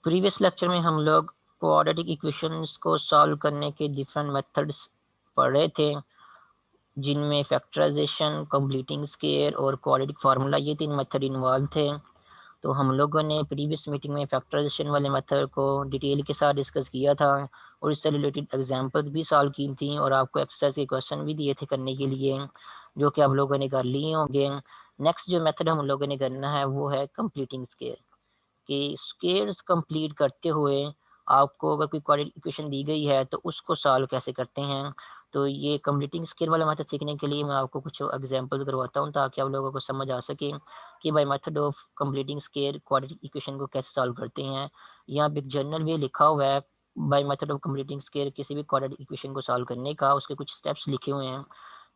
Previous lecture में हम लोग क्वाड्रेटिक इक्वेशंस को सॉल्व करने के डिफरेंट मेथड्स पढ़ रहे थे, जिनमें फैक्टराइजेशन, कंप्लीटिंग स्क्वायर और क्वाड्रेटिक फार्मूला, ये तीन मेथड इन्वॉल्व थे। तो हम लोगों ने प्रीवियस मीटिंग में फैक्टराइजेशन वाले मेथड को डिटेल के साथ डिस्कस किया था और इससे रिलेटेड एग्जांपल्स भी सॉल्व की थी और आपको एक्सरसाइज के क्वेश्चन भी दिए थे करने के लिए, जो कि आप लोगों ने कर लिए होंगे। नेक्स्ट जो मेथड हम लोगों ने करना है वो है कंप्लीटिंग स्क्वायर। कि स्क्वेयर्स कंप्लीट करते हुए आपको अगर कोई क्वाड्रेटिक इक्वेशन दी गई है तो उसको सॉल्व कैसे करते हैं। तो ये कंप्लीटिंग स्क्वायर वाला मेथड सीखने के लिए मैं आपको कुछ एग्जांपल करवाता हूँ ताकि आप लोगों को समझ आ सके कि bye method of completing square quadratic equation को कैसे सॉल्व करते हैं। यहाँ पे एक जनरल वे लिखा हुआ है bye method of completing square किसी भी क्वाड्रेटिक इक्वेशन को सॉल्व करने का, उसके कुछ स्टेप्स लिखे हुए हैं।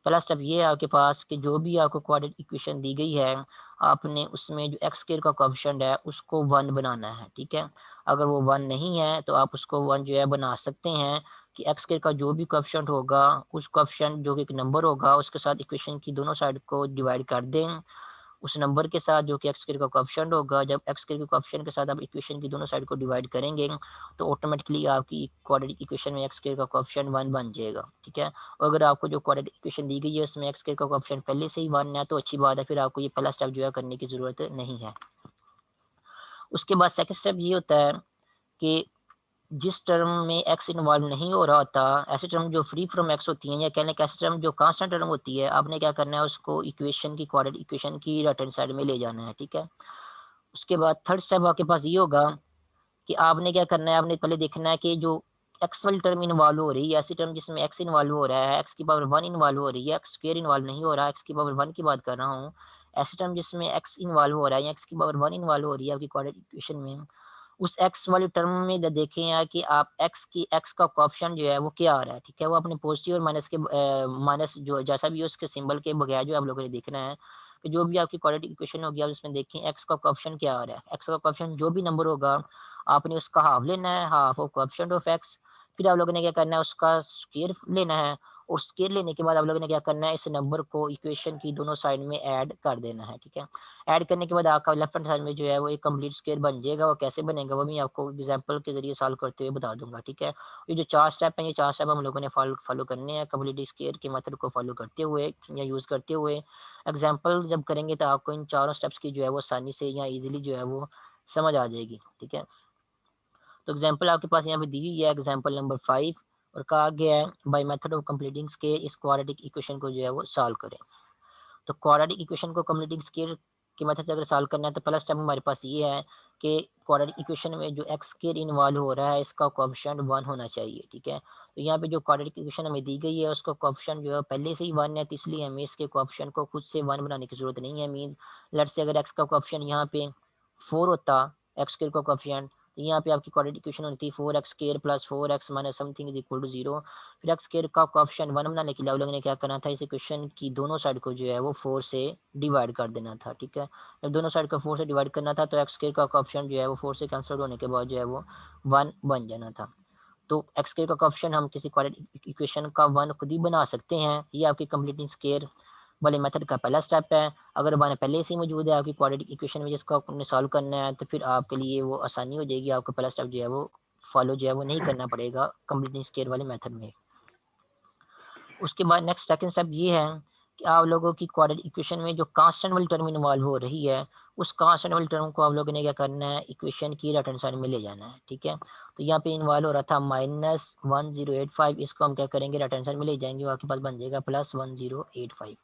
पहला स्टेप ये है आपके पास कि जो भी आपको क्वाड्रेटिक इक्वेशन दी गई है, आपने उसमें जो एक्स स्क्वायर का कोएफिशिएंट है उसको 1 बनाना है। ठीक है, अगर वो 1 नहीं है तो आप उसको 1 जो है बना सकते हैं कि एक्स स्क्वायर का जो भी कोएफिशिएंट होगा, उस कोएफिशिएंट जो कि एक नंबर होगा उसके साथ इक्वेशन की दोनों साइड को डिवाइड कर दें उस नंबर के साथ जो कि एक्स स्क्वायर का कोएफिशिएंट होगा। जब एक्स स्क्वायर के कोएफिशिएंट के साथ आप इक्वेशन की दोनों साइड को डिवाइड करेंगे तो ऑटोमेटिकली आपकी क्वाड्रेटिक इक्वेशन में एक्स स्क्वायर का कोएफिशिएंट 1 बन जाएगा। ठीक है, और अगर आपको जो क्वाड्रेटिक इक्वेशन दी गई है उसमें एक्स स्क्वायर का कोएफिशिएंट पहले से ही 1 है तो अच्छी बात है, फिर आपको ये पहला स्टेप जो है करने की ज़रूरत नहीं है। उसके बाद सेकंड स्टेप ये होता है कि जिस टर्म में एक्स इन्वॉल्व नहीं हो रहा होता, ऐसे टर्म जो फ्री फ्रॉम एक्स होती हैं, या कहने का ऐसे टर्म जो कांस्टेंट टर्म होती है, आपने क्या करना है उसको इक्वेशन की क्वाड्रेटिक इक्वेशन की राइट हैंड साइड में ले जाना है। ठीक है, उसके बाद थर्ड स्टेप आपके पास ये होगा कि आपने क्या करना है, आपने पहले देखना है कि जो एक्स वाली टर्म इन्वॉल्व हो रही है, ऐसी टर्म जिसमें एक्स इन्वॉल्व हो रहा है, एक्स की पावर 1 इन्वॉल्व हो रही है, एक्स स्क्वायर इन्वॉल्व नहीं हो रहा, एक्स की पावर 1 की बात कर रहा हूँ। ऐसी टर्म जिसमें एक्स इन्वॉल्व हो रहा है या एक्स की पावर 1 इन्वॉल्व हो रही है आपकी क्वाड्रेटिक इक्वेशन में, उस एक्स वाली टर्म में देखें या कि आप एक्स का कोएफिशिएंट जो है वो क्या आ रहा है। ठीक है, वो अपने पॉजिटिव और माइनस के माइनस जो जैसा भी हो उसके सिंबल के बगैर जो आप लोगों ने देखना है कि जो भी आपकी क्वाड्रेटिक इक्वेशन होगी आप उसमें देखें एक्स का कोएफिशिएंट क्या आ रहा है। एक्स का कोएफिशिएंट जो भी नंबर होगा आपने उसका हाफ लेना है, half of coefficient of x. फिर आप लोगों ने क्या करना है उसका स्क्वायर लेना है और स्क्वायर लेने के बाद आप लोगों ने क्या करना है इस नंबर को इक्वेशन की दोनों साइड में ऐड कर देना है। ठीक है, ऐड करने के बाद आपका लेफ्ट हैंड साइड में जो है वो एक कंप्लीट स्क्वायर बन जाएगा। वो कैसे बनेगा वो मैं आपको एग्जांपल के जरिए सॉल्व करते हुए बता दूंगा। ठीक है, ये जो 4 स्टेप हैं ये 4 स्टेप हम लोगों ने फॉलो करने हैं कंप्लीट स्क्वायर के मेथड को फॉलो करते हुए या यूज़ करते हुए। एग्जांपल जब करेंगे तो आपको इन चारों स्टेप्स की जो है वो आसानी से या ईजिली जो है वो समझ आ जाएगी। ठीक है, तो एग्जांपल आपके पास यहाँ पे दी हुई है एग्जांपल नंबर 5 और कहा गया है bye method of completing square इस क्वाड्रेटिक इक्वेशन को जो है वो सॉल्व करें। तो क्वाड्रेटिक इक्वेशन को कंप्लीटिंग स्क्वायर की मेथड से अगर सॉल्व करना है तो पहला स्टेप हमारे पास ये है कि क्वाड्रेटिक इक्वेशन में जो एक्स स्क्वायर इन्वॉल्व हो रहा है इसका कोएफिशिएंट 1 होना चाहिए। ठीक है, तो यहाँ पे जो क्वाड्रेटिक इक्वेशन हमें दी गई है उसका कोएफिशिएंट जो है पहले से ही 1 है, तो इसलिए हमें इसके कोएफिशिएंट को खुद से 1 बनाने की जरूरत नहीं है। मीन लेट्स से अगर एक्स का कोएफिशिएंट यहाँ पे 4 होता, एक्स स्क्वायर का कोएफिशिएंट, तो यहाँ पे आपकी क्वाड्रेटिक इक्वेशन होती है 4x square plus 4x minus something is equal to 0। फिर एक्स स्क्वायर का कोएफिशिएंट 1 बनाने के लिए आप लोगों ने क्या करना था, इस इक्वेशन की दोनों साइड को जो है वो 4 से डिवाइड कर देना था। ठीक है, जब दोनों साइड को 4 से डिवाइड करना था तो एक्स स्क्वायर का कोएफिशिएंट जो है वो 4 से कैंसिल होने के बाद जो है वो 1 बन जाना था। तो एक्स स्क्वायर का कोएफिशिएंट हम किसी क्वाड्रेटिक इक्वेशन का 1 खुद ही बना सकते हैं। ये आपकी कंप्लीटिंग स्क्वायर वाले मेथड का पहला स्टेप है। अगर 1 पहले से ही मौजूद है आपकी क्वाड्रेटिक इक्वेशन में जिसको आपने सॉल्व करना है तो फिर आपके लिए वो आसानी हो जाएगी, आपको पहला स्टेप जो है वो फॉलो जो है वो नहीं करना पड़ेगा कंप्लीटिंग स्क्वायर वाले मेथड में। उसके बाद नेक्स्ट सेकंड स्टेप ये है कि आप लोगों की क्वाड्रेटिक इक्वेशन में जो कांस्टेंट वाली टर्म इन्वॉल्व हो रही है उस कांस्टेंट वाली टर्म को आप लोगों ने क्या करना है, इक्वेशन की राइट हैंड साइड में ले जाना है। ठीक है, तो यहाँ पे इन्वॉल्व हो रहा था -1085, इसको हम क्या करेंगे राइट हैंड साइड में ले जाएंगे, आपके पास बन जाएगा +1085।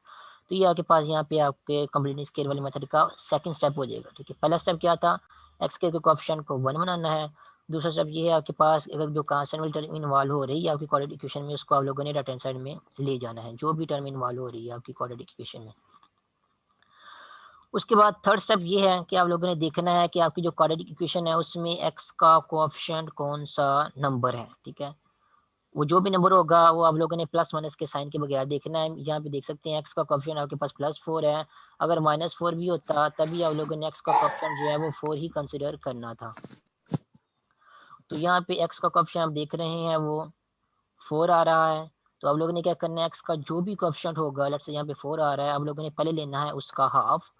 तो ये आपके पास यहाँ पे आपके कंप्लीट स्क्वायर वाले मेथड का सेकंड स्टेप हो जाएगा। ठीक है, पहला स्टेप क्या था, एक्स स्क्वायर के कोएफिशिएंट को 1 बनाना है। दूसरा स्टेप ये है आपके पास अगर जो कांस्टेंट वाली टर्म इन्वॉल्व हो रही है आपकी क्वाड्रेटिक इक्वेशन में उसको आप लोगों ने राइट हैंड साइड में ले जाना है, जो भी टर्म इन्वॉल्व हो रही है आपकी क्वाड्रेटिक इक्वेशन में। उसके बाद थर्ड स्टेप ये है कि आप लोगों ने देखना है कि आपकी जो क्वाड्रेटिक इक्वेशन है उसमें एक्स का कोएफिशिएंट कौन सा नंबर है। ठीक है, वो जो भी नंबर होगा वो आप लोगों ने प्लस माइनस के साइन के बगैर देखना है। यहाँ पे देख सकते हैं एक्स का कोएफिशिएंट आपके पास +4 है, अगर -4 भी होता तभी आप लोगों ने एक्स का कोएफिशिएंट जो है वो 4 ही कंसिडर करना था। तो यहाँ पे एक्स का कोएफिशिएंट आप देख रहे हैं वो 4 आ रहा है। तो आप लोगों ने क्या करना है, एक्स का जो भी कोएफिशिएंट होगा, लेट्स से यहाँ पे 4 आ रहा है, आप लोगों ने पहले लेना है उसका हाफ।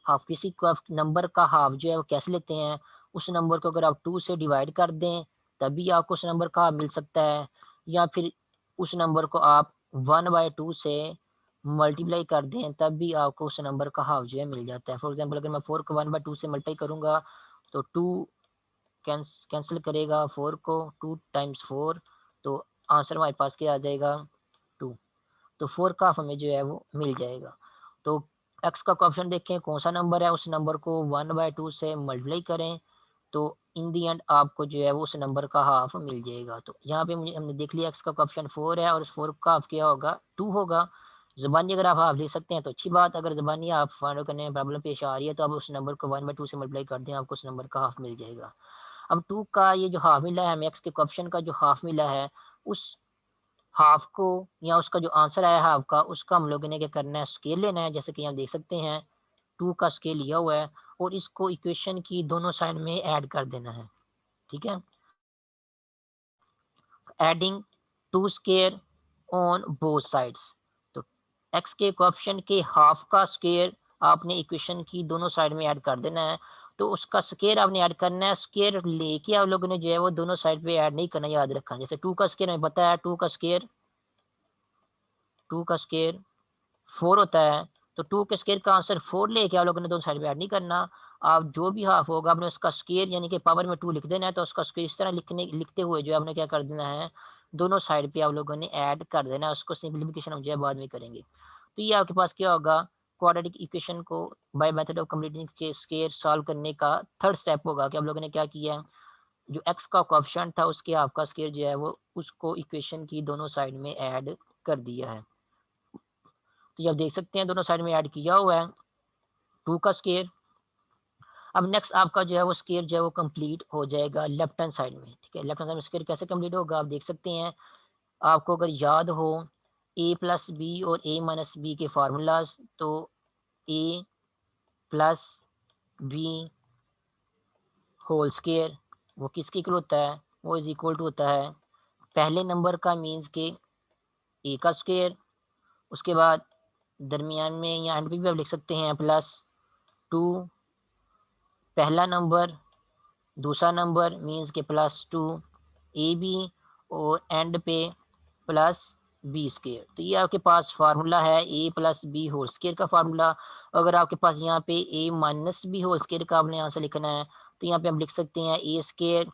हाफ किसी नंबर का हाफ जो है वो कैसे लेते हैं, उस नंबर को अगर आप 2 से डिवाइड कर दें तभी आपको उस नंबर का हाफ मिल सकता है, या फिर उस नंबर को आप 1/2 से मल्टीप्लाई कर दें तब भी आपको उस नंबर का हाफ जो है मिल जाता है। फॉर एग्जांपल अगर मैं 4 को 1/2 से मल्टीप्लाई करूँगा तो 2 कैंसिल करेगा 4 को, 2 टाइम्स 4, तो आंसर हमारे पास क्या आ जाएगा 2। तो 4 का हाफ हमें जो है वो मिल जाएगा। तो x का कोएफिशिएंट देखें कौन सा नंबर है, उस नंबर को 1/2 से मल्टीप्लाई करें तो इन दी एंड आपको जो है वो उस नंबर का हाफ मिल जाएगा। तो यहाँ पे मुझे हमने देख लिया x का कोएफिशिएंट 4 है और उस 4 का हाफ क्या होगा 2 होगा। ज़बानी अगर आप हाफ ले सकते हैं तो अच्छी बात, अगर ज़बानी आप फाइंड आउट करने में प्रॉब्लम पेश आ रही है तो आप उस नंबर को 1/2 से मल्टीप्लाई कर दें, आपको उस नंबर का हाफ मिल जाएगा। अब 2 का ये जो हाफ मिला है हमें, x के कोएफिशिएंट का जो हाफ मिला है उस हाफ को या उसका जो आंसर आया हाफ का उसका हम लोगों ने क्या करना है स्केल लेना है। जैसे कि हम देख सकते हैं 2 का स्केल लिया हुआ है और इसको इक्वेशन की दोनों साइड में ऐड कर देना है। ठीक है, adding 2 square on both sides. तो x के कोएफिशिएंट के हाफ का स्केयर आपने इक्वेशन की दोनों साइड में ऐड कर देना है। तो उसका स्केयर आपने ऐड करना है, स्केयर लेके आप लोगों ने जो है वो दोनों साइड पे ऐड नहीं करना, याद रखना। जैसे 2 का स्केयर हमें पता है, 2 का स्केयर 4 होता है, तो 2 के स्केयर का आंसर 4 लेके आप लोगों ने दोनों साइड पे ऐड नहीं करना। आप जो भी हाफ होगा आपने उसका स्केयर यानी कि पावर में 2 लिख देना है, तो उसका स्केयर इस तरह लिखते हुए जो आपने क्या कर देना है दोनों साइड पे आप लोगों ने ऐड कर देना है। उसको सिंप्लीफिकेशन हम जो है बाद में करेंगे। तो ये आपके पास क्या होगा, क्वाड्रेटिक इक्वेशन को बाय मेथड ऑफ कंप्लीटिंग के स्केयर सॉल्व करने का थर्ड स्टेप होगा कि आप लोगों ने क्या किया है, जो एक्स का कोएफिशिएंट था उसके हाफ का स्केयर जो है वो उसको इक्वेशन की दोनों साइड में ऐड कर दिया है। तो ये आप देख सकते हैं दोनों साइड में ऐड किया हुआ है 2 का स्केयर। अब नेक्स्ट आपका जो है वो स्केयर जो है वो कंप्लीट हो जाएगा लेफ्ट हैंड साइड में। ठीक है, लेफ्ट हैंड साइड में स्केयर कैसे कंप्लीट होगा आप देख सकते हैं। आपको अगर याद हो a प्लस बी और a माइनस बी के फार्मूलाज, तो a plus B whole square वो किसके इक्वल होता है, वो इज इक्वल टू होता है पहले नंबर का मीन्स के a का स्केयर, उसके बाद दरमियान में या एंड पे भी आप लिख सकते हैं प्लस 2 पहला नंबर, दूसरा नंबर मीन्स के प्लस 2 ए बी, और एंड पे प्लस बी स्केयर। तो ये आपके पास फार्मूला है ए प्लस बी होल स्केयर का फार्मूला। अगर आपके पास यहाँ पे ए माइनस बी होल स्केयर का आपने आंसर लिखना है तो यहाँ पे हम लिख सकते हैं ए स्केयर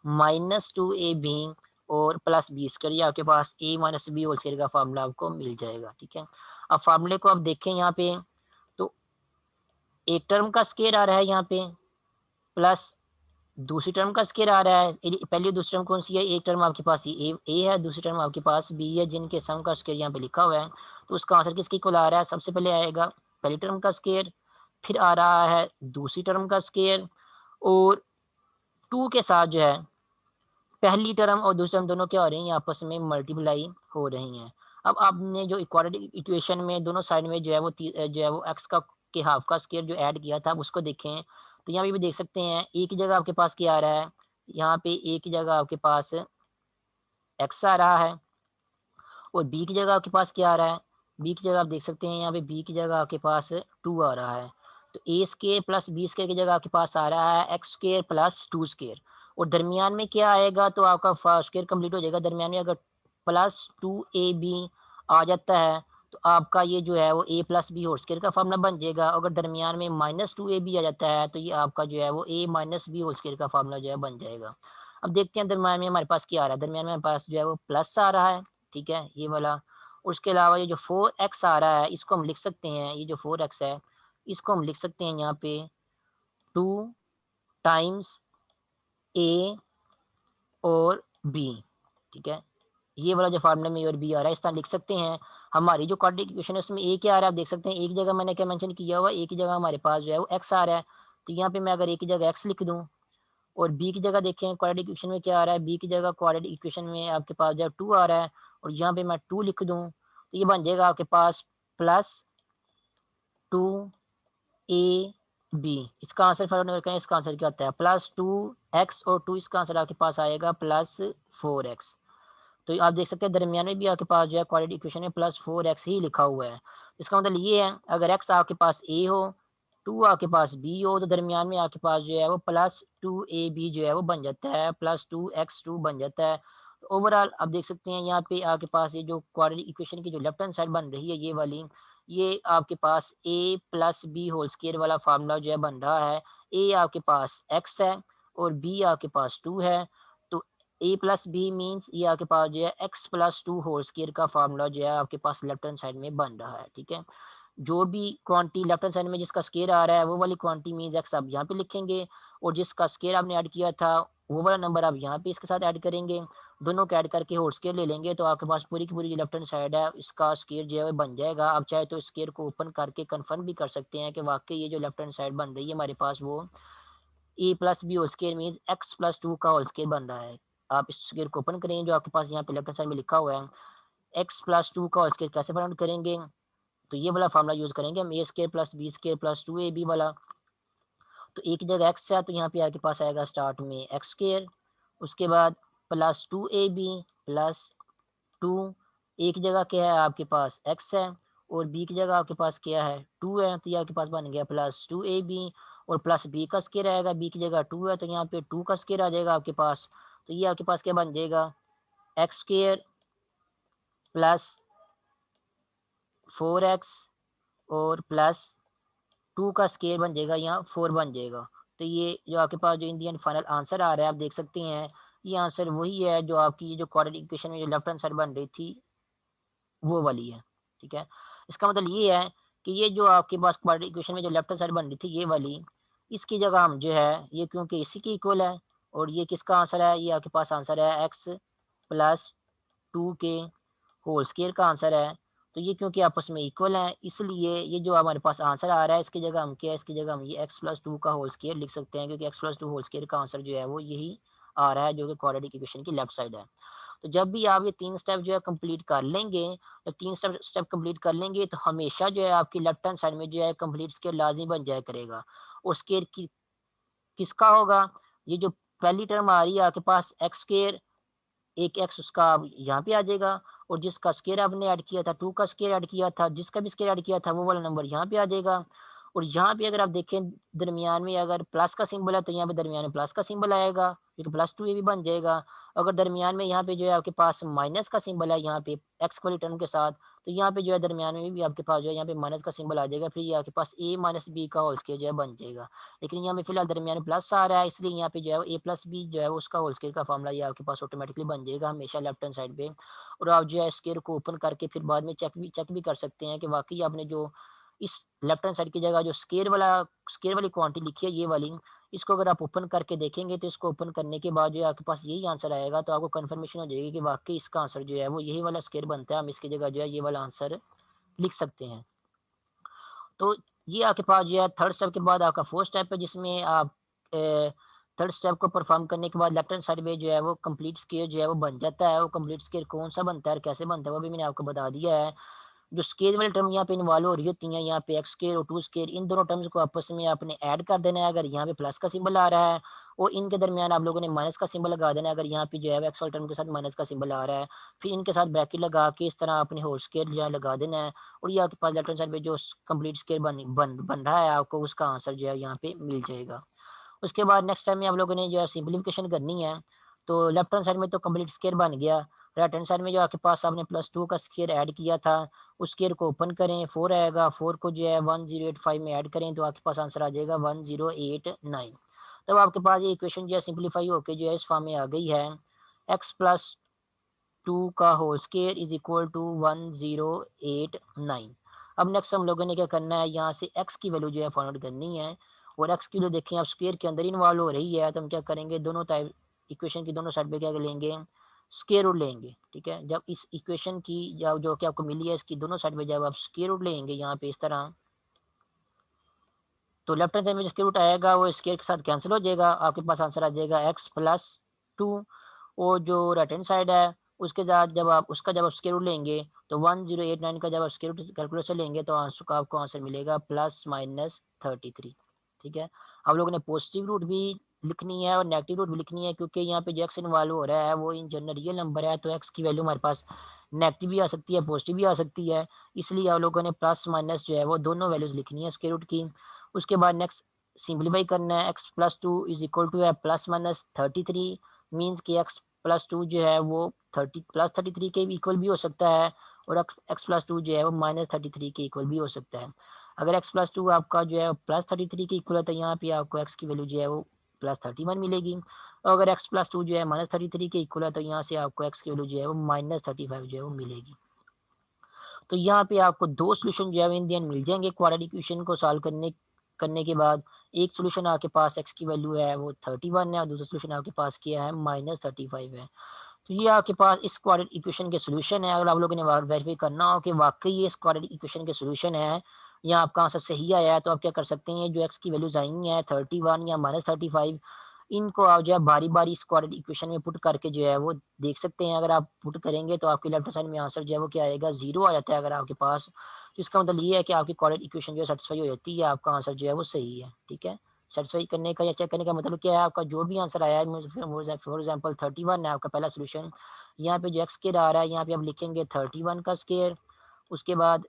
माइनस 2 ए बी और प्लस बी स्केयर। ये आपके पास ए माइनस बी होल स्केयर का फार्मूला आपको मिल जाएगा। ठीक है, अब फार्मूले को आप देखें यहाँ पे, तो एक टर्म का स्केयर आ रहा है यहाँ पे प्लस दूसरी टर्म का स्केयर आ रहा है। पहली दूसरी टर्म कौन सी है, एक टर्म आपके पास ये ए है, दूसरी टर्म आपके पास बी है, जिनके सम का स्केयर यहाँ पे लिखा हुआ है। तो उसका आंसर किसके इक्वल आ रहा है, सबसे पहले आएगा पहली टर्म का स्केयर, फिर आ रहा है दूसरी टर्म का स्केयर, और 2 के साथ जो है पहली टर्म और दूसरी टर्म दोनों क्या हो रही हैं आपस में मल्टीप्लाई हो रही हैं। अब आपने जो इक्वालिटी इक्वेशन में दोनों साइड में जो है वो एक्स का के हाफ का स्केयर जो ऐड किया था उसको देखें, तो यहाँ पे भी देख सकते हैं एक ही जगह आपके पास क्या आ रहा है, यहाँ पे एक ही जगह आपके पास एक्स आ रहा है और बी की जगह आपके पास क्या आ रहा है, बी की जगह आप देख सकते हैं यहाँ पे बी की जगह आपके पास 2 आ रहा है। तो ए स्केयर प्लस बी स्केयर की जगह आपके पास आ रहा है एक्स स्केयर प्लस 2 स्केयर, और दरमियान में क्या आएगा, तो आपका फर्स्ट स्केयर कंप्लीट हो जाएगा। दरमियान में अगर प्लस 2ab आ जाता है तो आपका ये जो है वो a plus B whole square का फार्मूला बन जाएगा। अगर दरमियान में -2ab आ जाता है तो ये आपका जो है वो ए माइनस बी होल स्केयर का फार्मूला जो है बन जाएगा। अब देखते हैं दरमियान में हमारे पास क्या आ रहा है, दरमियान में हमारे पास जो है वो प्लस आ रहा है। ठीक है, ये वाला। उसके अलावा ये जो 4x आ रहा है इसको हम लिख सकते हैं, ये जो 4x है इसको हम लिख सकते हैं यहाँ पे 2 टाइम्स ए और बी। ठीक है, ये वाला जो फार्मूला में ए और बी आ रहा है इस तरह लिख सकते हैं। हमारी जो क्वाड्रेटिक इक्वेशन है उसमें ए क्या आ रहा है आप देख सकते हैं, एक जगह मैंने क्या मेंशन किया हुआ, एक ही जगह हमारे पास जो है वो एक्स आ रहा है। तो यहाँ पे मैं अगर एक ही जगह एक्स लिख दूँ और बी की जगह देखें क्वाड्रेटिक इक्वेशन में क्या आ रहा है, बी की जगह क्वाड्रेटिक इक्वेशन में आपके पास जो 2 आ रहा है और यहाँ पे मैं 2 लिख दूँ तो ये बन जाएगा आपके पास +2ab। इसका आंसर फाइंड करें, इसका आंसर क्या आता है +2x और 2 इसका आंसर आपके पास आएगा +4x। तो आप देख सकते हैं दरमियान में भी आपके पास जो है क्वाड्रेटिक इक्वेशन में +4x ही लिखा हुआ है। इसका मतलब ये है अगर x आपके पास a हो टू आपके पास बी हो तो दरमियान में आपके पास जो है वो प्लस टू ए बी जो है वो बन जाता है, प्लस टू एक्स टू बन जाता है। ओवरऑल आप देख सकते हैं यहाँ पे आपके पास ये जो क्वाड्रेटिक इक्वेशन की जो लेफ्ट हैंड साइड बन रही है ये वाली, ये आपके पास ए प्लस बी होल स्क्वायर वाला फार्मूला जो है बन रहा है। ए आपके पास एक्स है और बी आपके पास टू है, तो ए प्लस बी मीन्स ये आपके पास जो है x plus two whole square का फार्मूला जो है आपके पास लेफ्ट हैंड साइड में बन रहा है। ठीक है, जो भी क्वांटिटी लेफ्ट हैंड साइड में जिसका स्केयर आ रहा है वो वाली क्वांटिटी मीन्स एक्स आप यहाँ पे लिखेंगे, और जिसका स्केयर आपने ऐड किया था वो वाला नंबर आप यहाँ पे इसके साथ ऐड करेंगे, दोनों को ऐड करके होल स्केयर ले लेंगे तो आपके पास पूरी की पूरी जो लेफ्ट हैंड साइड है इसका स्केयर जो है वो बन जाएगा। आप चाहे तो स्केयर को ओपन करके कंफर्म भी कर सकते हैं कि वाकई ये जो लेफ्ट हैंड साइड बन रही है हमारे पास वो a plus B whole square means x plus two का होल स्केयर बन रहा है। आप इस स्केयर को ओपन करेंगे जो आपके पास यहाँ पे लेफ्ट हैंड साइड में लिखा हुआ है, एक्स प्लस टू का होल स्केयर कैसे फाइंड करेंगे, तो ये वाला फार्मूला यूज करेंगे हम, a square plus b square plus two A b वाला। तो एक की जगह एक्स है तो यहाँ पे आपके पास आएगा स्टार्ट में एक्स स्केयर, उसके बाद प्लस टू ए बी प्लस टू, एक जगह क्या है आपके पास एक्स है और बी की जगह आपके पास क्या है टू है, तो ये आपके पास बन गया प्लस टू ए बी, और प्लस बी का स्केयर आएगा, बी की जगह टू है तो यहाँ पे टू का स्केयर आ जाएगा आपके पास, तो ये आपके पास क्या बन जाएगा x square plus four x और प्लस टू का स्केयर बन जाएगा, यहाँ फोर बन जाएगा। तो ये जो आपके पास जो इंडियन फाइनल आंसर आ रहा है आप देख सकते हैं ये आंसर वही है जो आपकी ये जो क्वाड्रेटिक इक्वेशन में जो लेफ्ट हैंड साइड बन रही थी वो वाली है। ठीक है, इसका मतलब ये है कि ये जो आपके पास क्वाड्रेटिक इक्वेशन में जो लेफ्ट हैंड साइड बन रही थी ये वाली, इसकी जगह हम जो है ये क्योंकि इसी की इक्वल है, और ये किसका आंसर है, ये आपके पास आंसर है एक्स प्लस टू के होल स्केयर का आंसर है। तो ये क्योंकि आपस में इक्वल हैं इसलिए ये जो हमारे पास आंसर आ रहा है इसकी जगह हम क्या है, इसकी जगह हम ये एक्स प्लस टू का होल स्केयर लिख सकते हैं, क्योंकि x plus two whole square का आंसर जो है वो यही आ रहा है जो कि क्वाड्रेटिक इक्वेशन की लेफ्ट साइड है। तो जब भी आप ये तीन स्टेप जो है कंप्लीट कर लेंगे, तो तीन स्टेप कंप्लीट कर लेंगे तो हमेशा जो है आपकी लेफ्ट हैंड साइड में जो है कंप्लीट स्केयर लाजमी बन जाया करेगा। और स्केयर की किसका होगा, ये जो पहली टर्म आ रही है आपके पास एक्स स्केयर, एक एक्स उसका यहाँ पे आ जाएगा, और जिसका स्केयर आपने ऐड किया था टू का स्केयर ऐड किया था, जिसका भी स्केयर ऐड किया था वो वाला नंबर यहाँ पे आ जाएगा। और यहाँ पे अगर आप देखें दरमियान में अगर प्लस का सिंबल है तो यहाँ पे दरमियान में प्लस का सिंबल आएगा क्योंकि प्लस टू ये भी बन जाएगा। अगर दरमियान में यहाँ पे जो है आपके पास माइनस का सिंबल है यहाँ पे एक्स वाली टर्म के साथ, तो यहाँ पे जो है दरमियान में भी आपके पास जो है यहाँ पे माइनस का सिंबल आ जाएगा, फिर ये आपके पास ए माइनस बी का होल स्केयर जो है बन जाएगा। लेकिन यहाँ पे फिलहाल दरमियान में प्लस आ रहा है इसलिए यहाँ पे जो है ए प्लस बी जो है उसका होल स्केयर का फॉर्मूला ये आपके पास ऑटोमेटिकली बन जाएगा हमेशा लेफ्ट हैंड साइड पे। और आप जो है स्केयर को ओपन करके फिर बाद में चेक भी कर सकते हैं कि वाकई आपने जो इस लेफ्ट हैंड साइड की जगह जो स्केयर वाली क्वांटिटी लिखी है ये वाली, इसको अगर आप ओपन करके देखेंगे तो इसको ओपन करने के बाद जो है आपके पास यही आंसर आएगा, तो आपको कंफर्मेशन हो जाएगी कि वाकई इसका आंसर जो है वो यही वाला स्केयर बनता है, हम इसकी जगह जो है ये वाला आंसर लिख सकते हैं। तो ये आपके पास जो है थर्ड स्टेप के बाद आपका फोर्थ स्टेप है जिसमें आप थर्ड स्टेप को परफॉर्म करने के बाद लेफ्ट हैंड साइड में जो है वो कंप्लीट स्केयर जो है वो बन जाता है। वो कंप्लीट स्केयर कौन सा बनता है और कैसे बनता है वो भी मैंने आपको बता दिया है। जो स्केयर वाली टर्म यहाँ पे इन्वॉल्व हो रही होती हैं, यहाँ पे एक्स स्केयर और टू स्केयर, इन दोनों टर्म्स को आपस में आपने ऐड कर देना है। अगर यहाँ पे प्लस का सिंबल आ रहा है और इनके दरमियान आप लोगों ने माइनस का सिंबल लगा देना है, अगर यहाँ पे जो है एक्स वाली टर्म के साथ माइनस का सिंबल आ रहा है, फिर इनके साथ ब्रैकेट लगा के इस तरह अपने होल स्केयर जो है लगा देना है, और ये आपके पास लेफ्ट हैंड साइड पे जो कंप्लीट स्केयर बन रहा है आपको उसका आंसर जो है यहाँ पे मिल जाएगा। उसके बाद नेक्स्ट टाइम में आप लोगों ने जो है सिंप्लीफिकेशन करनी है, तो लेफ्ट हैंड साइड में तो कंप्लीट स्केयर बन गया, राइट हैंड साइड में जो आपके पास आपने प्लस टू का स्केयर ऐड किया था उस स्केयर को ओपन करें, फोर आएगा, फोर को जो है 1085 में ऐड करें तो आपके पास आंसर आ जाएगा 1089। तब आपके पास ये इक्वेशन जो है सिंप्लीफाई होकर जो है इस फॉर्म में आ गई है, एक्स प्लस टू का whole square is equal to 1089। अब नेक्स्ट हम लोगों ने क्या करना है, यहाँ से x की वैल्यू जो है फाइंड आउट करनी है, और x की वैल्यू देखें आप स्क्वायर के अंदर इन्वॉल्व हो रही है तो हम क्या करेंगे दोनों टाइप इक्वेशन की दोनों साइड पे क्या लेंगे स्क्वायर रूट लेंगे। ठीक है, जब इस इक्वेशन की जब जो कि आपको मिली है इसकी दोनों साइड पे जब आप स्क्वायर रूट लेंगे यहाँ पे इस तरह, तो लेफ्ट हैंड साइड में जो स्क्वायर रूट आएगा वो स्क्वायर के साथ कैंसिल हो जाएगा, आपके पास आंसर आ जाएगा एक्स प्लस टू। और जो राइट हैंड साइड है उसके साथ जब आप उसका जब आप स्क्वायर रूट लेंगे तो 1089 का जब आप स्क्वायर रूट कैलकुलेशन लेंगे तो आंसर का आपको आंसर मिलेगा प्लस माइनस 33। ठीक है, आप लोगों ने पॉजिटिव रूट भी लिखनी है और नेगेटिव रूट भी लिखनी है, क्योंकि यहाँ पे जो एक्स इन्वॉल्व हो रहा है वो इन जनरल रियल नंबर है, तो एक्स की वैल्यू हमारे पास नेगेटिव भी आ सकती है पॉजिटिव भी आ सकती है, इसलिए आप लोगों ने प्लस माइनस जो है वो दोनों वैल्यूज लिखनी है स्क्वायर रूट की। उसके बाद नेक्स्ट सिंप्लीफाई करना है, x plus two is equal to है प्लस माइनस 33, मीन्स कि एक्स प्लस टू जो है वो 33 के इक्वल भी हो सकता है, और एक्स प्लस टू जो है वो माइनस 33 के इक्वल भी हो सकता है। अगर एक्स प्लस टू आपका जो है प्लस 33 के इक्वल है, तो यहाँ पे आपको एक्स की वैल्यू जो है वो प्लस 31 मिलेगी, और अगर एक्स प्लस टू जो है माइनस 33 के इक्वल है, तो यहाँ से आपको एक्स की वैल्यू जो है वो माइनस 35 जो है वो मिलेगी। तो यहाँ पे आपको दो सोल्यूशन जो है इन दी एंड मिल जाएंगे क्वाड्रेटिक इक्वेशन को सॉल्व करने के बाद। एक सोल्यूशन आपके पास एक्स की वैल्यू है वो 31 है, और दूसरा सोल्यूशन आपके पास किया है माइनस 35 है। तो ये आपके पास इस क्वाड्रेटिक इक्वेशन के सोल्यूशन है। अगर आप लोगों ने वेरीफाई करना हो कि वाकई ये इस क्वाड्रेटिक इक्वेशन के सोल्यूशन है या आपका आंसर सही आया है, तो आप क्या कर सकते हैं, जो एक्स की वैल्यूज आई है 31 या माइनस 35, इनको आप जो है बारी बारी इस क्वाड्रेटिक इक्वेशन में पुट करके जो है वो देख सकते हैं। अगर आप पुट करेंगे तो आपके लेफ्ट साइड में आंसर जो है वो क्या आएगा, जीरो आ जाता है अगर आपके पास। तो इसका मतलब ये है कि आपकी क्वाड्रेटिक इक्वेशन जो है सेटिस्फाई हो जाती है, आपका आंसर जो है वो सही है। ठीक है, सेटिस्फाई करने का या चेक करने का मतलब क्या है, आपका जो भी आंसर आया है, फॉर एग्जाम्पल 31 है आपका पहला सोल्यूशन, यहाँ पे जो एक्स स्केयर आ रहा है यहाँ पे आप लिखेंगे 31 का स्केयर, उसके बाद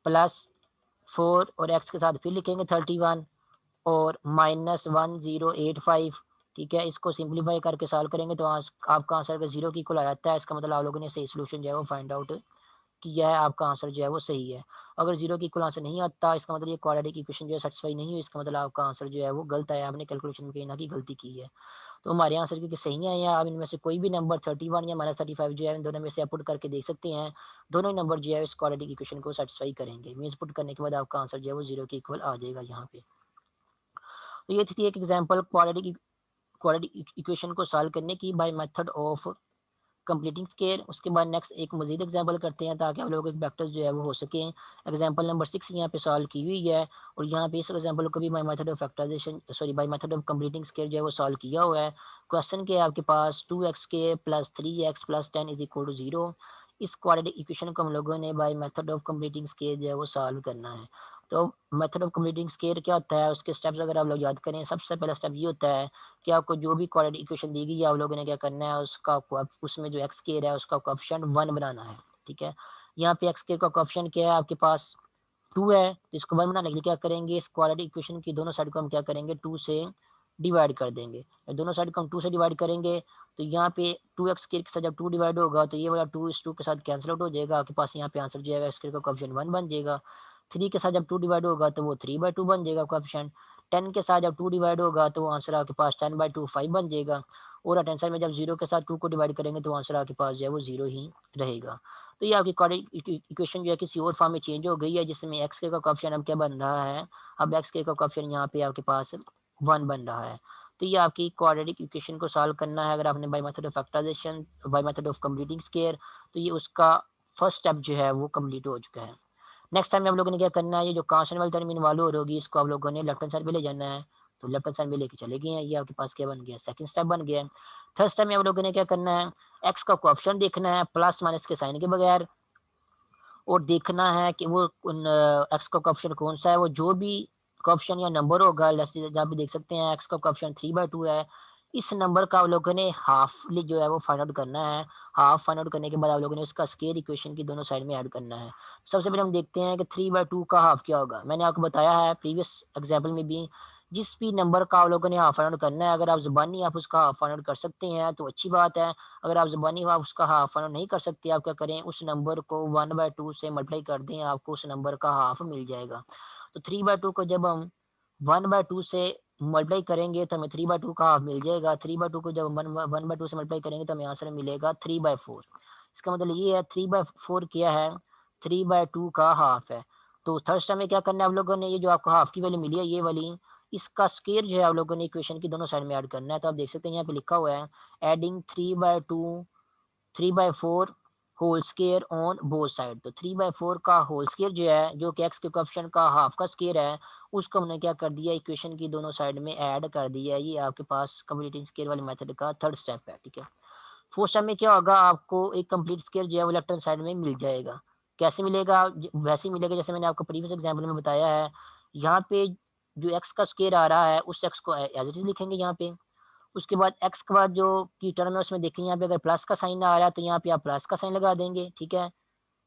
प्लस 4 और एक्स के साथ फिर लिखेंगे 31 और -1085। ठीक है, इसको सिंप्लीफाई करके सॉल्व करेंगे तो आपका आंसर अगर जीरो की इक्वल आ जाता है, इसका मतलब आप लोगों ने सही सोल्यूशन जो है वो फाइंड आउट किया है, आपका आंसर जो है वो सही है। अगर जीरो की इक्वल आंसर नहीं आता, इसका मतलब ये क्वाड्रेटिक इक्वेशन जो है सेटिस्फाई नहीं हुई, इसका मतलब आपका आंसर जो है वो गलत है, आपने कैलकुलेशन में कहीं ना की गलती की है। तो हमारे आंसर क्योंकि सही है, या आप इनमें से कोई भी नंबर 31 या माइनस 35 जो है इन दोनों में से आप पुट करके देख सकते हैं, दोनों ही नंबर जो है इस क्वाड्रेटिक इक्वेशन को सेटिस्फाई करेंगे। मीन्स पुट करने के बाद आपका आंसर जो है वो जीरो के इक्वल आ जाएगा यहाँ पे। तो ये थी एक एग्जाम्पल क्वाड्रेटिक इक्वेशन को सॉल्व करने की bye method of completing square. उसके बाद नेक्स्ट एक मजीद एग्जाम्पल करते हैं ताकि आप लोगों के वेक्टर्स जो है वो हो सके। एग्जाम्पल नंबर 6 यहाँ पे सॉल्व की हुई है, और यहाँ पे इस एग्जाम्पल को भी by method of factorization sorry by method of completing square जो है वो सॉल्व किया हुआ है। क्वेश्चन के आपके पास 2x plus 3x plus 10 is equal to 0। इस क्वाड्रेटिक इक्वेशन को हम लोगों ने by method of completing square जो है वो सॉल्व करना है। तो मेथड ऑफ कंप्लीटिंग स्केयर क्या होता है, उसके स्टेप्स अगर आप लोग याद करें, सबसे पहला स्टेप ये होता है कि आपको जो भी क्वाड्रेटिक इक्वेशन दी गई है, आप लोगों ने क्या करना है, उसका उसमें जो एक्स स्क्वायर है उसका कोएफिशिएंट 1 बनाना है। ठीक है, यहाँ पे एक्स स्क्वायर का कोएफिशिएंट क्या है आपके पास 2 है, तो इसको 1 बनाने के लिए क्या करेंगे, इस क्वाड्रेटिक इक्वेशन की दोनों साइड को हम क्या करेंगे 2 से डिवाइड कर देंगे। दोनों साइड को हम 2 से डिवाइड करेंगे तो यहाँ पे 2x स्क्वायर के साथ जब 2 डिवाइड होगा तो ये वाला 2 इस 2 के साथ कैंसिल आउट हो जाएगा, आपके पास यहाँ पे आंसर जो है एक्स स्क्वायर का कोएफिशिएंट 1 बन जाएगा। 3 के साथ जब 2 डिवाइड होगा तो वो 3/2 बन जाएगा कोएफिशिएंट। 10 के साथ जब 2 डिवाइड होगा तो आंसर आपके पास 10/2 5 बन जाएगा, और अटेंशन में जब 0 के साथ 2 को डिवाइड करेंगे तो आंसर आपके पास जो है वो 0 ही रहेगा। तो ये आपकी क्वाड्रेटिक इक्वेशन जो है किसी और फॉर्म में चेंज हो गई है, जिसमें एक्स के का कोएफिशिएंट अब क्या बन रहा है, अब एक्स के का कोएफिशिएंट यहाँ पे आपके पास 1 बन रहा है। तो ये आपकी क्वाड्रेटिक इक्वेशन को सॉल्व करना है। अगर आपने by method of factorization by method of completing square, तो ये उसका फर्स्ट स्टेप जो है वो कंप्लीट हो चुका है। नेक्स्ट टाइम आप लोगों ने क्या करना है, ये जो कांस्टेंट वाली टर्म इन्वॉल्व हो रही इसको आप लोगों ने लेफ्ट हैंड साइड पे ले जाना है। तो लेफ्ट हैंड साइड में लेके चले गए हैं, ये आपके पास क्या बन गया, सेकंड स्टेप बन गया है। थर्ड स्टेप में आप लोगों ने क्या करना है, एक्स का कोएफिशिएंट देखना है प्लस माइनस के साइन के बगैर, और देखना है कि वो एक्स का कोएफिशिएंट कौन सा है, वो जो भी कोएफिशिएंट या नंबर होगा, जहाँ पे देख सकते हैं एक्स का कोएफिशिएंट 3/2 है, इस नंबर का आप लोगों ने हाफली जो है वो फाइंड आउट करना है। हाफ फाइंड आउट करने के बाद आप लोगों ने उसका स्केयर इक्वेशन की दोनों साइड में ऐड करना है। सबसे पहले हम देखते हैं कि 3/2 का हाफ क्या होगा। मैंने आपको बताया है प्रीवियस एग्जाम्पल में भी, जिस भी नंबर का आप लोगों ने हाफ फाइंड आउट करना है, अगर आप जुबानी आप उसका हाफ फाइंड आउट कर सकते हैं तो अच्छी बात है। अगर आप जुबानी आप उसका हाफ फाइंड आउट नहीं कर सकते, आप क्या करें, उस नंबर को 1/2 से मल्टीप्लाई कर दें, आपको उस नंबर का हाफ मिल जाएगा। तो 3/2 को जब हम 1/2 से मल्टीप्लाई करेंगे तो हमें 3/2 का हाफ मिल जाएगा। 3/2 को जब 1/2 से मल्टीप्लाई करेंगे तो हमें आंसर मिलेगा 3/4। इसका मतलब ये है 3/4 क्या है, 3/2 का हाफ है। तो थर्ड स्टेप में क्या करना है आप लोगों ने, ये जो आपको हाफ की वैल्यू मिली है ये वाली, इसका स्केयर जो है आप लोगों ने इक्वेशन की दोनों साइड में ऐड करना है। तो आप देख सकते हैं यहाँ पे लिखा हुआ है adding 3/2 3/4 whole square on both side. तो 3/4 का होल स्केयर जो है, जो कि एक्स के कोएफिशिएंट का हाफ का स्केयर है, उसको हमने क्या कर दिया, इक्वेशन की दोनों साइड में ऐड कर दिया। ये आपके पास कंप्लीटिंग स्केयर वाले मेथड का थर्ड स्टेप है। ठीक है, फोर्थ स्टेप में क्या होगा, आपको एक कंप्लीट स्केयर जो है वो लेफ्ट हैंड साइड में मिल जाएगा। कैसे मिलेगा, वैसे ही मिलेगा जैसे मैंने आपको प्रीवियस एग्जाम्पल में बताया है। यहाँ पे जो एक्स का स्केयर आ रहा है उस एक्स को एज इट इज लिखेंगे यहाँ पे। उसके बाद एक्स के बाद जो की टर्म है उसमें देखेंगे यहाँ पे अगर प्लस का साइन आ रहा है तो यहाँ पे आप प्लस का साइन लगा देंगे। ठीक है,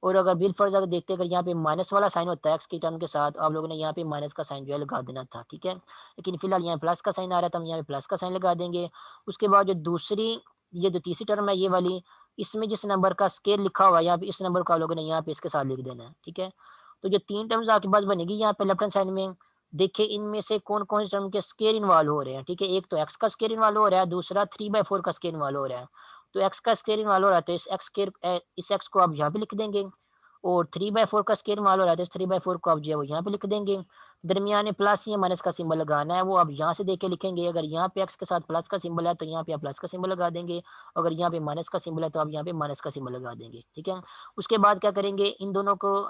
और अगर बिल फर्ज अगर देखते हैं, अगर यहाँ पे माइनस वाला साइन होता है एक्स की टर्म के साथ, आप लोगों ने यहाँ पे माइनस का साइन जो है लगा देना था, ठीक है। लेकिन फिलहाल यहाँ प्लस का साइन आ रहा है तो हम यहाँ पे प्लस का साइन लगा देंगे। उसके बाद जो दूसरी, ये जो तीसरी टर्म है ये वाली, इसमें जिस नंबर का स्केयर लिखा हुआ है यहाँ पे, इस नंबर को आप लोगों ने यहाँ पे इसके साथ लिख देना है, ठीक है। तो जो तीन टर्म्स आपके पास बनेगी यहाँ पे लेफ्ट हैंड साइड में, देखिए इनमें से कौन कौन से टर्म के स्केयर इन्वॉल्व हो रहे हैं, ठीक है। एक तो एक्स का स्केयर इन्वॉल्व हो रहा है, दूसरा 3/4 का स्केयर इन्वॉल्व हो रहा है। तो एक्स का स्केयर इन्वॉल्व हो रहा है तो इस एक्स को आप यहाँ पे लिख देंगे, और 3/4 का स्केयर मान लो रहता है, 3/4 को आप जो है वो यहाँ पे लिख देंगे। दरमियान में प्लस या माइनस का सिंबल लगाना है, वो आप यहाँ से देख के लिखेंगे। अगर यहाँ पे एक्स के साथ प्लस का सिंबल है तो यहाँ पे आप प्लस का सिंबल लगा देंगे, अगर यहाँ पे माइनस का सिंबल है तो आप यहाँ पे माइनस का सिंबल लगा देंगे, ठीक है। उसके बाद क्या करेंगे, इन दोनों को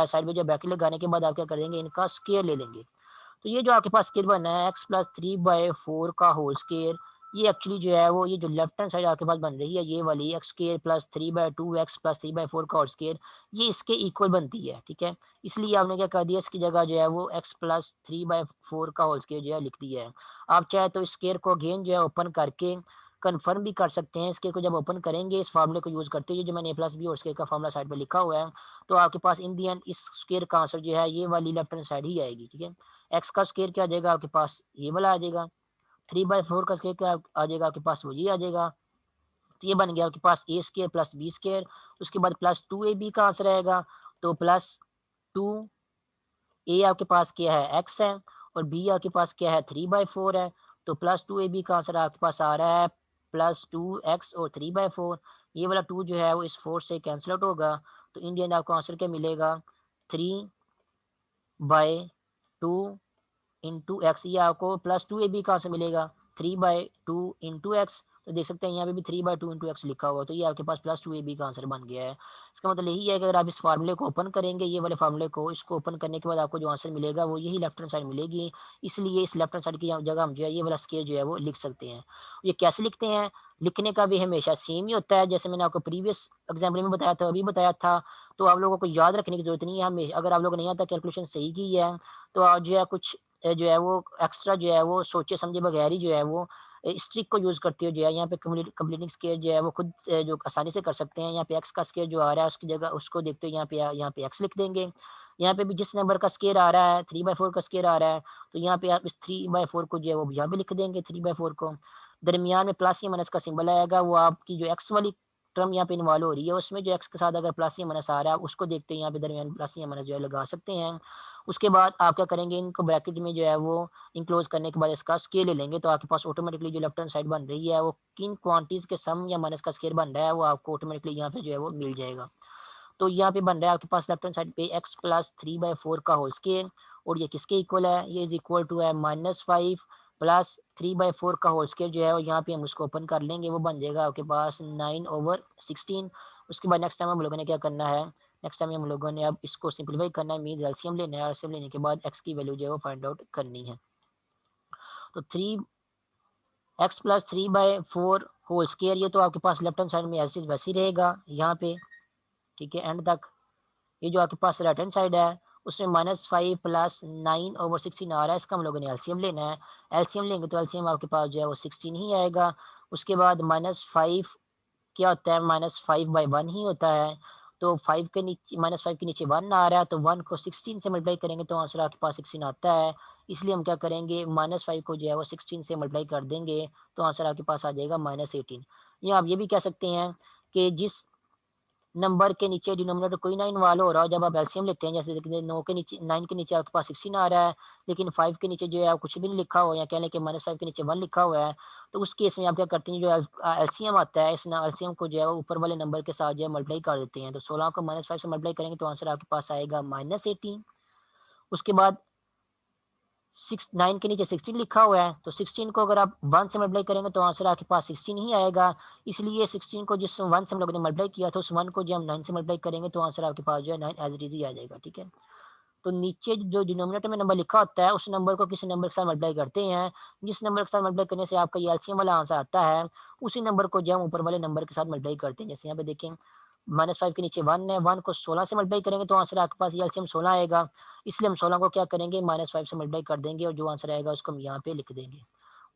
साइड में जो ब्रैकेट लगाने के बाद आप क्या करेंगे, इनका स्केयर ले लेंगे। तो ये जो आपके पास स्केयर बना है x+3/4 का होल स्केयर, ये एक्चुअली जो है वो, ये जो लेफ्ट हैंड साइड आपके पास बन रही है ये वाली x स्केयर +3/2 x+3/4 का होल स्केयर, ये इसके इक्वल बनती है, ठीक है। इसलिए आपने क्या कर दिया, इसकी जगह जो है वो x+3/4 का होल स्केयर जो है लिख दिया है। आप चाहे तो इस स्केयर को अगेन जो है ओपन करके कन्फर्म भी कर सकते हैं। स्केयर को जब ओपन करेंगे इस फार्मूले को यूज़ करते हुए, जो मैंने a+b और स्केयर का फार्मूला साइड पर लिखा हुआ है, तो आपके पास इन दी एंड इस स्केयर का आंसर जो है ये वाली लेफ्ट हैंड साइड ही आएगी, ठीक है। एक्स का स्केयर क्या आ जाएगा आपके पास, ये वाला आ जाएगा। 3/4 का स्केयर क्या आ जाएगा आपके पास, वो ये आ जाएगा। तो ये बन गया आपके पास ए स्केयर प्लस बी स्केयर। उसके बाद +2ab का आंसर आएगा, तो +2 ए आपके पास क्या है, एक्स है, और बी आपके पास क्या है, 3/4 है। तो +2ab का आंसर आपके पास आ रहा है +2x और 3/4। ये वाला 2 जो है वो इस 4 से कैंसिल आउट होगा, तो इंडियन आपको आंसर क्या मिलेगा, 3/2 इंटू एक्स। ये आपको +2ab कहाँ से मिलेगा, 3/2 इंटू एक्स। तो देख सकते हैं यहाँ पे भी 3/2 इंटू एक्स लिखा हुआ, तो ये आपके पास +2ab का आंसर बन गया है। इसका मतलब यही है कि अगर आप इस फार्मूले को ओपन करेंगे, ये वाले फार्मूले को, इसको ओपन करने के बाद आपको जो आंसर मिलेगा वो यही लेफ्ट हैंड साइड मिलेगी। इसलिए इस लेफ्ट हैंड साइड की जगह हम जो है ये वाला स्केयर जो है वो लिख सकते हैं। ये कैसे लिखते हैं, लिखने का भी हमेशा सेम ही होता है, जैसे मैंने आपको प्रीवियस एग्जाम्पल में बताया था, अभी बताया था। तो आप लोगों को याद रखने की जरूरत नहीं है, हमें अगर आप लोगों ने यहाँ तक कैलकुलेशन सही की है तो आप जो है कुछ जो है वो एक्स्ट्रा जो है वो सोचे समझे बगैर ही जो है वो इस ट्रिक को यूज़ करते हो जो है यहाँ पे कंप्लीटिंग स्केयर जो है वो खुद जो आसानी से कर सकते हैं। यहाँ पे एक्स का स्केयर जो आ रहा है उसकी जगह उसको देखते हो यहाँ पे एक्स लिख देंगे। यहाँ पे भी जिस नंबर का स्केयर आ रहा है, 3/4 का स्केयर आ रहा है, तो यहाँ पे आप इस 3/4 को जो है वो यहाँ पे लिख देंगे, 3/4 को। दरमियान में प्लस या माइनस का सिंबल आएगा, वो आपकी जो एक्स वाली टर्म यहाँ पे इन्वॉल्व हो रही है उसमें जो एक्स के साथ अगर प्लस या माइनस आ रहा है उसको देखते हैं, यहाँ पे दरमियान प्लस या माइनस जो है लगा सकते हैं। उसके बाद आप क्या करेंगे, इनको ब्रैकेट में जो है वो इनक्लोज करने के बाद इसका स्केयर ले लेंगे, तो आपके पास ऑटोमेटिकली जो लेफ्ट हैंड साइड बन रही है वो किन क्वांटिटीज के सम या माइनस का स्केयर बन रहा है वो आपको ऑटोमेटिकली यहाँ पे जो है वो मिल जाएगा। तो यहाँ पे बन रहा है आपके पास लेफ्ट हैंड साइड पे x+3/4 का होल स्केयर, और ये किसके इक्वल है, ये इज इक्वल टू है -5 प्लस 3/4 का होल स्केयर जो है, और यहाँ पे हम उसको ओपन कर लेंगे, वो बन जाएगा आपके पास 9/16। उसके बाद नेक्स्ट टाइम हम लोगों ने क्या करना है, नेक्स्ट टाइम हम लोगों ने अब इसको सिंप्लीफाई करना है, मीन्स एलसीएम लेना है, एलसीएम लेने के बाद एक्स की वैल्यू जो है वो फाइंड आउट करनी है। तो 3x+3/4 होल स्केयर, ये तो आपके पास लेफ्ट हैंड साइड में ऐसे वैसे ही रहेगा यहाँ पे, ठीक है, एंड तक। ये जो आपके पास राइट हैंड साइड है उसमें -5 प्लस 9/16 आ रहा है, इसका हम लोगों ने एलसीएम लेना है। एलसीएम लेंगे तो एलसीएम आपके पास जो है वो 16 ही आएगा। उसके बाद -5 क्या होता है, -5/1 ही होता है। तो 5 के नीचे, -5 के नीचे 1 आ रहा है, तो 1 को 16 से मल्टीप्लाई करेंगे तो आंसर आपके पास 16 आता है। इसलिए हम क्या करेंगे, -5 को जो है वो 16 से मल्टीप्लाई कर देंगे, तो आंसर आपके पास आ जाएगा -18। या आप ये भी कह सकते हैं कि जिस नंबर के नीचे डिनोमिनेटर कोई ना इन्वॉल्व हो रहा हो, जब आप एलसीएम लेते हैं, जैसे देखते हैं 9 के नीचे, 9 के नीचे आपके पास 16 आ रहा है, लेकिन 5 के नीचे जो है कुछ भी नहीं लिखा हुआ, या कह लें कि -5 के नीचे 1 लिखा हुआ है, तो उस केस में आप क्या करते हैं, जो एलसीएम आता है, इस एलसीएम को जो है ऊपर वाले नंबर के साथ जो है मल्टीप्लाई कर देते हैं। तो 16 को -5 से मल्टीप्लाई करेंगे तो आंसर आपके पास आएगा -18। उसके बाद 9 के नीचे 16 लिखा हुआ है, तो 16 को अगर आप 1 से मल्टीप्लाई करेंगे तो आंसर आपके पास 16 ही आएगा। इसलिए 16 को जिस 1 से हम लोगों ने मल्टीप्लाई किया था, उस 1 को जो हम 9 से मल्टीप्लाई करेंगे तो आंसर आपके पास जो है 9 एज इट इज ही आ जाएगा, ठीक है। तो नीचे जो डिनोमिनेटर में नंबर लिखा होता है उस नंबर को किसी नंबर के साथ मल्टीप्लाई करते हैं, जिस नंबर के साथ मल्टीप्लाई करने से आपका ये एलसीएम वाला आंसर आता है, उसी नंबर को जो हम ऊपर वाले नंबर के साथ मल्टीप्लाई करते हैं। जैसे यहाँ पे देखें, -5 के नीचे 1 है, 1 को 16 से मल्टीप्लाई करेंगे तो आंसर आपके पास ये एलसीएम 16 आएगा। इसलिए हम 16 को क्या करेंगे, -5 से मल्टीप्लाई कर देंगे, और जो आंसर आएगा उसको हम यहाँ पे लिख देंगे।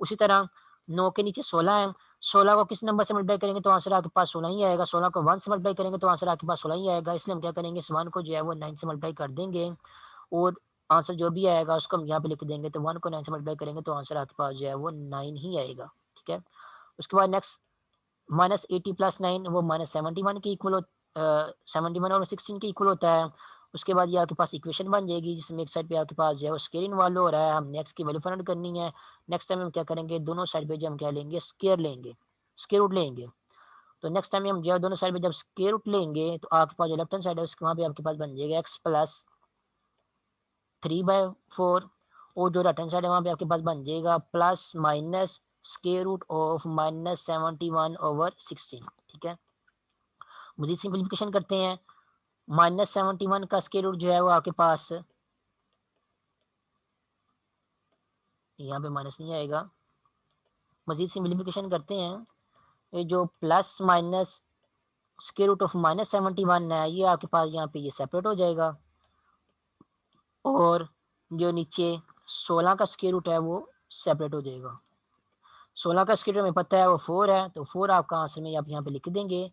उसी तरह 9 के नीचे 16 है, 16 को किस नंबर से मल्टीप्लाई करेंगे तो आंसर आपके पास 16 ही आएगा। 16 को 1 से मल्टीप्लाई करेंगे तो आंसर आपके पास 16 ही आएगा। इसलिए हम क्या करेंगे, इस 1 को जो है वो 9 से मल्टीप्लाई कर देंगे और आंसर जो भी आएगा उसको हम यहाँ पे लिख देंगे। तो 1 को 9 से मल्टीप्लाई करेंगे तो आंसर आपके पास जो है वो 9 ही आएगा। ठीक है। उसके बाद नेक्स्ट -80 + 9 वो -71 के इक्वल 71 और 16 के इक्वल होता है। उसके बाद ये आपके पास इक्वेशन बन जाएगी जिसमें एक साइड पे आपके पास जो है वो स्केयर इन्वॉल्व हो रहा है। हम नेक्स्ट की वैल्यू फाइंड करनी है। नेक्स्ट टाइम हम क्या करेंगे, दोनों साइड पे जो हम क्या लेंगे, स्केयर लेंगे, स्केयर रूट लेंगे। तो नेक्स्ट टाइम हम जो है दोनों साइड पे जब स्केयर रूट लेंगे तो आपके पास जो लेफ्ट हैंड साइड है उसके वहाँ पे आपके पास बन जाएगा x + 3/4 और जो राइट हैंड साइड है वहाँ पे आपके पास बन जाएगा ± स्केयर रूट ऑफ -71/16। ठीक है। मजीद सिंप्लीफिकेशन करते हैं। -71 का स्केयर रूट जो है वो आपके पास, यहाँ पे माइनस नहीं आएगा। मजीद सिंप्लीफिकेशन करते हैं। ये जो plus minus square root of -71 है ये आपके पास यहाँ पे ये सेपरेट हो जाएगा और जो नीचे 16 का स्केयर रूट है वो सेपरेट हो जाएगा। 16 का स्केयर रूट हमें पता है वो 4 है, तो 4 आपका आंसर में आप यहाँ पे लिख देंगे।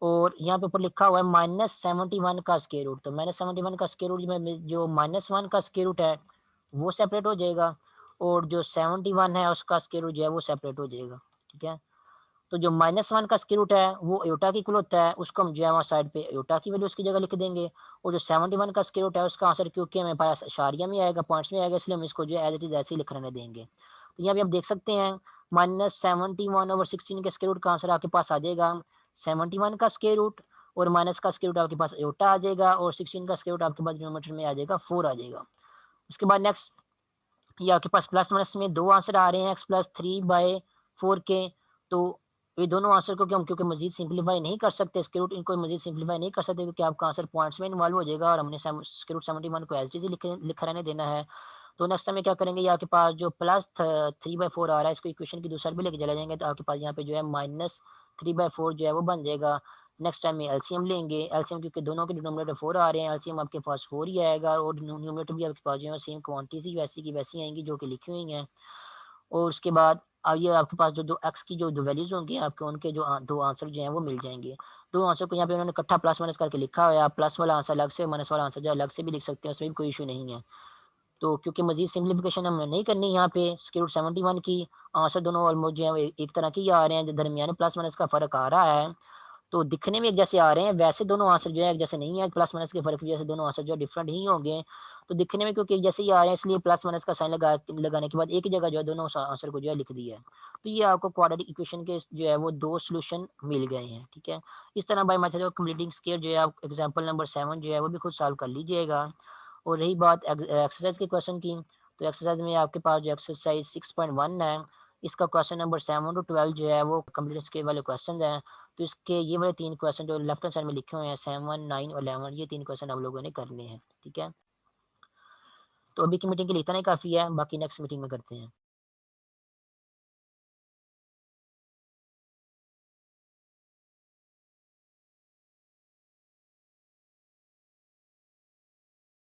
और यहाँ पे ऊपर लिखा हुआ है -71 का स्केयर रूट, तो -71 का स्केयर रूट में जो -1 का स्केयर रूट है वो सेपरेट हो जाएगा और जो 71 है उसका स्केयर रूट जो है वो सेपरेट हो जाएगा। ठीक है। तो जो -1 का स्क्वायर रूट है वो एयोटा की इक्वल होता है, उसको हम जो है वहाँ साइड पे एयोटा की वैल्यू उसकी जगह लिख देंगे। और जो 71 का स्क्वायर रूट है उसका आंसर क्योंकि हमें पास इशारिया में आएगा, पॉइंट्स में आएगा, इसलिए हम इसको जो है एज इट इज ऐसे ही लिख रहने देंगे। तो यहाँ पे आप देख सकते हैं -71/16 के स्क्वायर रूट का आंसर आपके पास आ जाएगा 71 का स्क्वायर रूट और माइनस का स्क्वायर रूट आपके पास एयोटा आ जाएगा और 16 का स्क्वायर रूट आपके पास डिनोमिनेटर में आ जाएगा 4 आ जाएगा। उसके बाद नेक्स्ट ये आपके पास प्लस माइनस में दो आंसर आ रहे हैं x + 3/4 के। तो ये दोनों आंसर को हम क्योंकि मजीद सिंप्लीफाई नहीं कर सकते, स्क्वायर रूट इनको मजीद सिंप्लीफाई नहीं कर सकते क्योंकि आपका आंसर पॉइंट्स में इन्वॉल्व हो जाएगा और हमने स्क्वायर रूट 71 को एज इट इज लिख रहने देना है। तो नेक्स्ट टाइम क्या करेंगे, ये आपके पास जो +3/4 आ रहा है इसको इक्वेशन की दूसरी भी लेके चले जाएंगे तो आपके पास यहाँ पे जो है -3/4 जो है वो बन जाएगा। नेक्स्ट टाइम में एलसीएम लेंगे, एलसीएम क्योंकि दोनों के डिनोमिनेटर 4 आ रहे हैं, एलसीएम आपके पास 4 ही आएगा और न्यूमरेटर भी आपके पास जो है सेम क्वांटिटीज ही वैसी की वैसी आएंगी जो कि लिखी हुई हैं। और उसके बाद अब ये आपके पास जो दो एक्स की जो वैल्यूज होंगी आपके उनके जो दो आंसर जो हैं वो मिल जाएंगे। दो आंसर को यहाँ पे उन्होंने इकट्ठा प्लस माइनस करके लिखा हुआ है, आप प्लस वाला आंसर अलग से माइनस वाला आंसर जो अलग से भी लिख सकते हैं, उसमें भी कोई इशू नहीं है। तो क्योंकि मजीद सिंप्लीफिकेशन हमें नहीं करनी यहाँ पे, स्क्वायर रूट 71 की आंसर दोनों ऑलमोस्ट जो है वो एक तरह की आ रहे हैं, जो दरमियान प्लस माइनस का फर्क आ रहा है तो दिखने में एक जैसे आ रहे हैं, वैसे दोनों आंसर जो है एक जैसे नहीं है, प्लस माइनस के फर्क की वजह से दोनों आंसर जो है डिफरेंट ही होंगे। तो दिखने में क्योंकि एक जैसे ही आ रहे हैं इसलिए प्लस माइनस का साइन लगाने के बाद एक ही जगह जो है दोनों आंसर को जो है लिख दिया है। तो ये आपको क्वाड्रेटिक इक्वेशन के जो है वो दो सोल्यूशन मिल गए हैं। ठीक है। इस तरह bye method of completing square जो है आप एग्जाम्पल नंबर 7 जो है वो भी खुद सॉल्व कर लीजिएगा। और रही बात एक्सरसाइज के क्वेश्चन की, तो एक्सरसाइज में आपके पास जो एक्सरसाइज 6.1 है इसका क्वेश्चन नंबर 7 to 12 जो है वो कंप्लीट स्केल वाले क्वेश्चन हैं। तो इसके ये वाले 3 क्वेश्चन जो लेफ्ट हैंड साइड में लिखे हुए हैं 7, 9 और 11, ये 3 क्वेश्चन आप लोगों ने करने हैं। ठीक है। तो अभी की मीटिंग के लिए इतना ही काफ़ी है, बाकी नेक्स्ट मीटिंग में करते हैं।